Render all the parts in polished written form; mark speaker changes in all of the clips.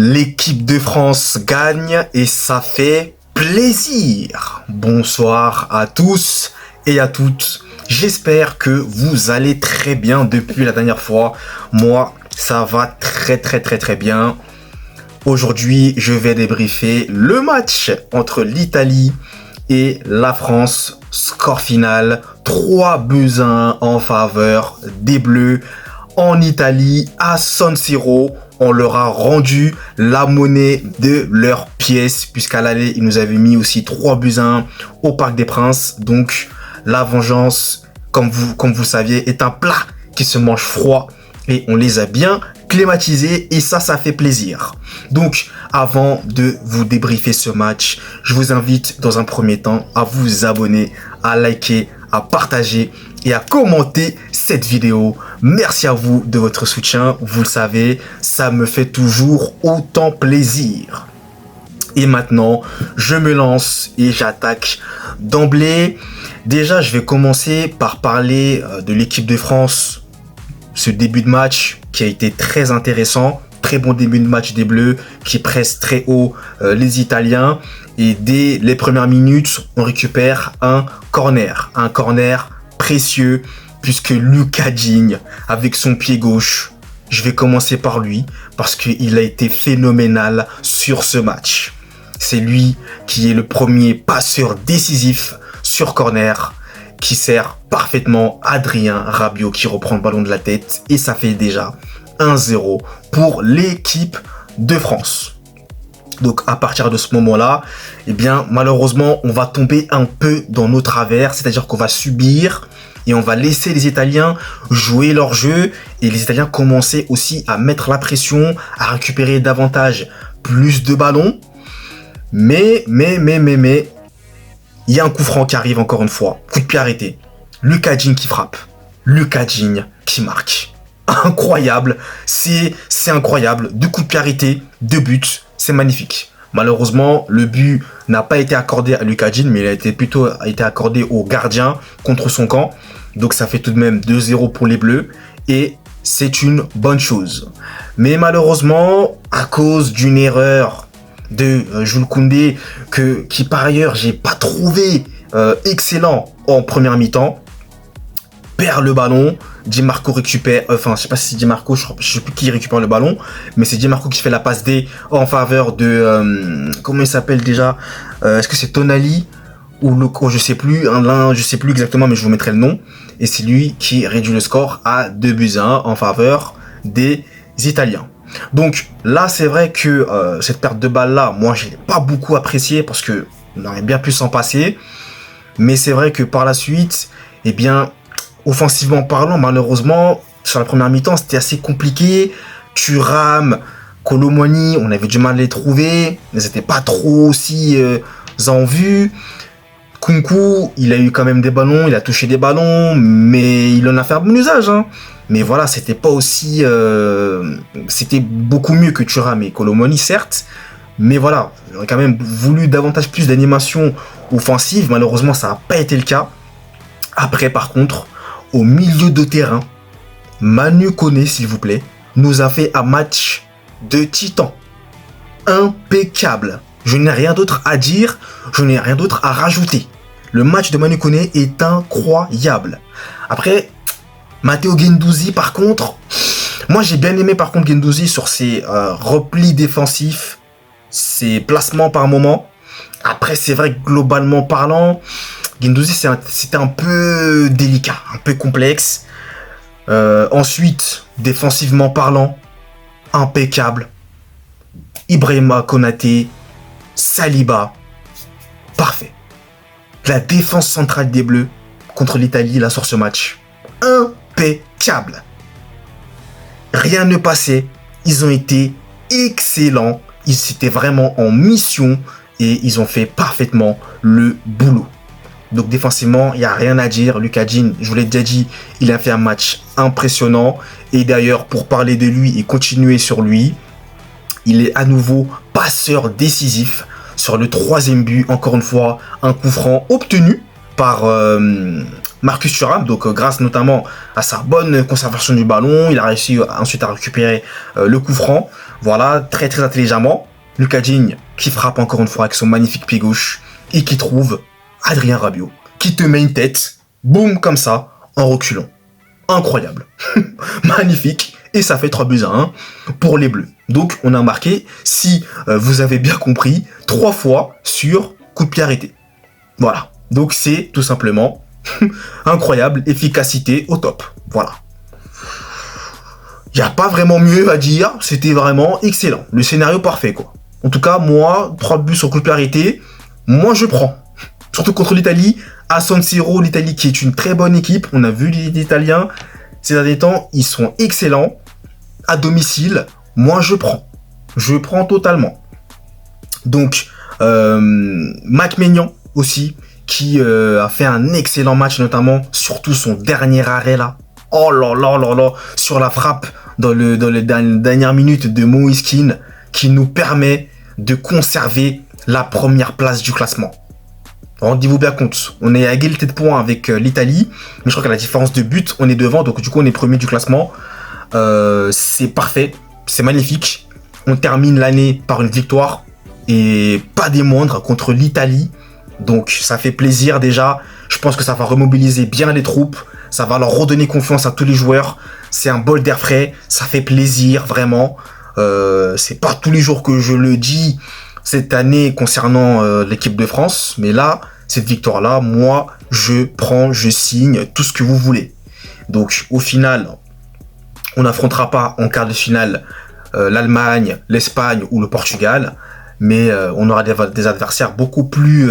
Speaker 1: L'équipe de France gagne et ça fait plaisir. Bonsoir à tous et à toutes. J'espère que vous allez très bien depuis la dernière fois. Moi, ça va très bien. Aujourd'hui, je vais débriefer le match entre l'Italie et la France. Score final, 3-1 en faveur des Bleus en Italie à San Siro. On leur a rendu la monnaie de leur pièce, puisqu'à l'aller, ils nous avaient mis aussi 3-1 au Parc des Princes. Donc, la vengeance, comme vous saviez, est un plat qui se mange froid. Et on les a bien clématisés et ça fait plaisir. Donc, avant de vous débriefer ce match, je vous invite dans un premier temps à vous abonner, à liker, à partager et à commenter cette vidéo. Merci à vous de votre soutien. Vous le savez, ça me fait toujours autant plaisir. Et maintenant, je me lance et j'attaque d'emblée. Déjà, je vais commencer par parler de l'équipe de France. Ce début de match qui a été très intéressant. Très bon début de match des Bleus qui pressent très haut les Italiens. Et dès les premières minutes, on récupère un corner. Un corner précieux puisque Lucas Digne, avec son pied gauche, je vais commencer par lui parce qu'il a été phénoménal sur ce match. C'est lui qui est le premier passeur décisif sur corner qui sert parfaitement Adrien Rabiot qui reprend le ballon de la tête et ça fait déjà 1-0 pour l'équipe de France. Donc à partir de ce moment-là, eh bien malheureusement, on va tomber un peu dans nos travers, c'est-à-dire qu'on va subir et on va laisser les Italiens jouer leur jeu et les Italiens commencer aussi à mettre la pression, à récupérer davantage plus de ballons. Mais il y a un coup franc qui arrive encore une fois. Coup de pied arrêté. Lucas Digne qui frappe. Lucas Digne qui marque. Incroyable. C'est incroyable. 2 coups de pied arrêtés, 2 buts. C'est magnifique. Malheureusement, le but n'a pas été accordé à Lucas Digne, mais il a été accordé au gardien contre son camp. Donc ça fait tout de même 2-0 pour les Bleus. Et c'est une bonne chose. Mais malheureusement, à cause d'une erreur de Jules Koundé, qui par ailleurs j'ai pas trouvé excellent en première mi-temps, perd le ballon. Di Marco récupère, enfin je sais pas si c'est Di Marco, je sais plus qui récupère le ballon, mais c'est Di Marco qui fait la passe D en faveur de comment il s'appelle déjà, est-ce que c'est Tonali ou Loco, je sais plus, je sais plus exactement, mais je vous mettrai le nom, et c'est lui qui réduit le score à 2-1 en faveur des Italiens. Donc là c'est vrai que cette perte de balle là, moi je l'ai pas beaucoup apprécié parce que on aurait bien pu s'en passer, mais c'est vrai que par la suite, eh bien offensivement parlant, malheureusement, sur la première mi-temps, c'était assez compliqué. Thuram, Kolo Muani, on avait du mal à les trouver. Ils n'étaient pas trop aussi en vue. Nkunku, il a eu quand même des ballons, il a touché des ballons, mais il en a fait un bon usage. Hein. Mais voilà, c'était pas aussi... c'était beaucoup mieux que Thuram et Kolo Muani, certes. Mais voilà, j'aurais quand même voulu davantage plus d'animation offensive. Malheureusement, ça n'a pas été le cas. Après, par contre... Au milieu de terrain, Manu Koné, s'il vous plaît, nous a fait un match de titan. Impeccable. Je n'ai rien d'autre à dire, je n'ai rien d'autre à rajouter. Le match de Manu Koné est incroyable. Après, Matteo Guendouzi, par contre, moi j'ai bien aimé par contre Guendouzi sur ses replis défensifs, ses placements par moment. Après, c'est vrai que globalement parlant, Guendouzi, c'était un peu délicat, un peu complexe. Ensuite, défensivement parlant, impeccable. Ibrahima Konaté, Saliba, parfait. La défense centrale des Bleus contre l'Italie, là, sur ce match, impeccable. Rien ne passait, ils ont été excellents. Ils étaient vraiment en mission et ils ont fait parfaitement le boulot. Donc défensivement, il n'y a rien à dire. Lucas Digne, je vous l'ai déjà dit, il a fait un match impressionnant. Et d'ailleurs, pour parler de lui et continuer sur lui, il est à nouveau passeur décisif sur le 3e but. Encore une fois, un coup franc obtenu par Marcus Thuram, donc grâce notamment à sa bonne conservation du ballon, il a réussi ensuite à récupérer le coup franc, voilà, très très intelligemment. Lucas Digne qui frappe encore une fois avec son magnifique pied gauche et qui trouve Adrien Rabiot, qui te met une tête, boum, comme ça, en reculant. Incroyable, magnifique, et ça fait 3-1 pour les Bleus. Donc on a marqué, si vous avez bien compris, 3 fois sur coup de pied arrêté. Voilà, donc c'est tout simplement incroyable, efficacité au top, voilà. Il n'y a pas vraiment mieux à dire, c'était vraiment excellent, le scénario parfait quoi. En tout cas, moi, 3 buts sur coup de pied arrêté, moi je prends. Surtout contre l'Italie, à San Siro, l'Italie qui est une très bonne équipe. On a vu les Italiens, ces derniers temps, ils sont excellents. À domicile, moi je prends. Je prends totalement. Donc, Mac Maignan aussi, qui a fait un excellent match, notamment, surtout son dernier arrêt là. Oh là là là là, sur la frappe dans les dernières minutes de Moïse Kean, qui nous permet de conserver la première place du classement. Rendez-vous bien compte, on est à égalité de points avec l'Italie, mais je crois qu'à la différence de but, on est devant, donc du coup on est premier du classement. C'est parfait, c'est magnifique. On termine l'année par une victoire, et pas des moindres, contre l'Italie. Donc ça fait plaisir déjà, je pense que ça va remobiliser bien les troupes, ça va leur redonner confiance à tous les joueurs. C'est un bol d'air frais, ça fait plaisir vraiment. C'est pas tous les jours que je le dis cette année concernant l'équipe de France, mais là, cette victoire-là, moi, je prends, je signe tout ce que vous voulez. Donc, au final, on n'affrontera pas en quart de finale l'Allemagne, l'Espagne ou le Portugal, mais on aura des adversaires beaucoup plus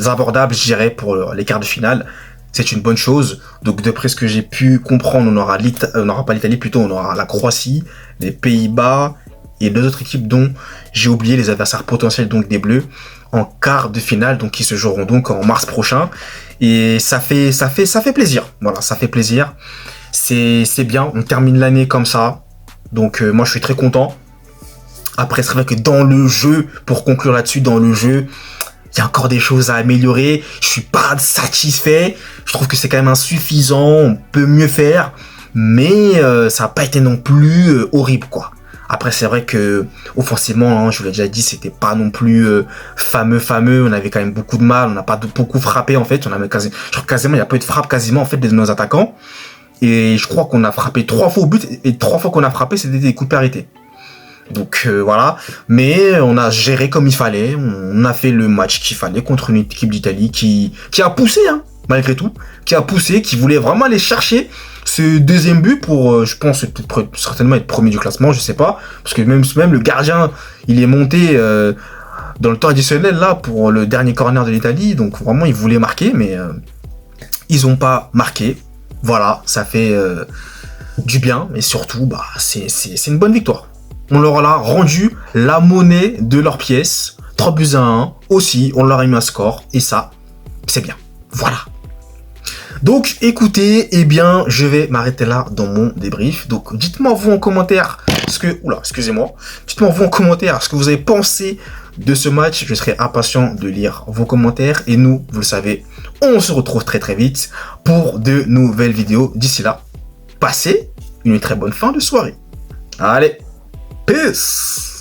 Speaker 1: abordables, je dirais, pour les quarts de finale. C'est une bonne chose. Donc, d'après ce que j'ai pu comprendre, on n'aura pas l'Italie, plutôt on aura la Croatie, les Pays-Bas et 2 autres équipes dont j'ai oublié les adversaires potentiels, donc des Bleus, en quart de finale, donc qui se joueront donc en mars prochain. Et ça fait plaisir. Voilà, ça fait plaisir. C'est bien. On termine l'année comme ça. Donc, moi, je suis très content. Après, c'est vrai que dans le jeu, pour conclure là-dessus, dans le jeu, il y a encore des choses à améliorer. Je suis pas satisfait. Je trouve que c'est quand même insuffisant. On peut mieux faire. Mais ça n'a pas été non plus horrible, quoi. Après, c'est vrai que offensivement, hein, je vous l'ai déjà dit, c'était pas non plus fameux. On avait quand même beaucoup de mal. On n'a pas beaucoup frappé, en fait. Je crois quasiment, il y a peu de frappe quasiment, en fait, de nos attaquants. Et je crois qu'on a frappé 3 fois au but. Et 3 fois qu'on a frappé, c'était des coups de pied arrêtés. Donc voilà, mais on a géré comme il fallait, on a fait le match qu'il fallait contre une équipe d'Italie qui a poussé, hein, malgré tout, qui a poussé, qui voulait vraiment aller chercher ce deuxième but pour, je pense, certainement être premier du classement, je sais pas, parce que même le gardien, il est monté dans le temps additionnel là pour le dernier corner de l'Italie, donc vraiment il voulait marquer, mais ils ont pas marqué. Voilà, ça fait du bien, mais surtout, bah c'est une bonne victoire. On leur a rendu la monnaie de leur pièce. 3-1 aussi, on leur a mis un score. Et ça, c'est bien. Voilà. Donc, écoutez, eh bien, je vais m'arrêter là dans mon débrief. Donc, dites-moi vous en commentaire ce que... Oula, excusez-moi. Dites-moi vous en commentaire ce que vous avez pensé de ce match. Je serai impatient de lire vos commentaires. Et nous, vous le savez, on se retrouve très très vite pour de nouvelles vidéos. D'ici là, passez une très bonne fin de soirée. Allez! Peace!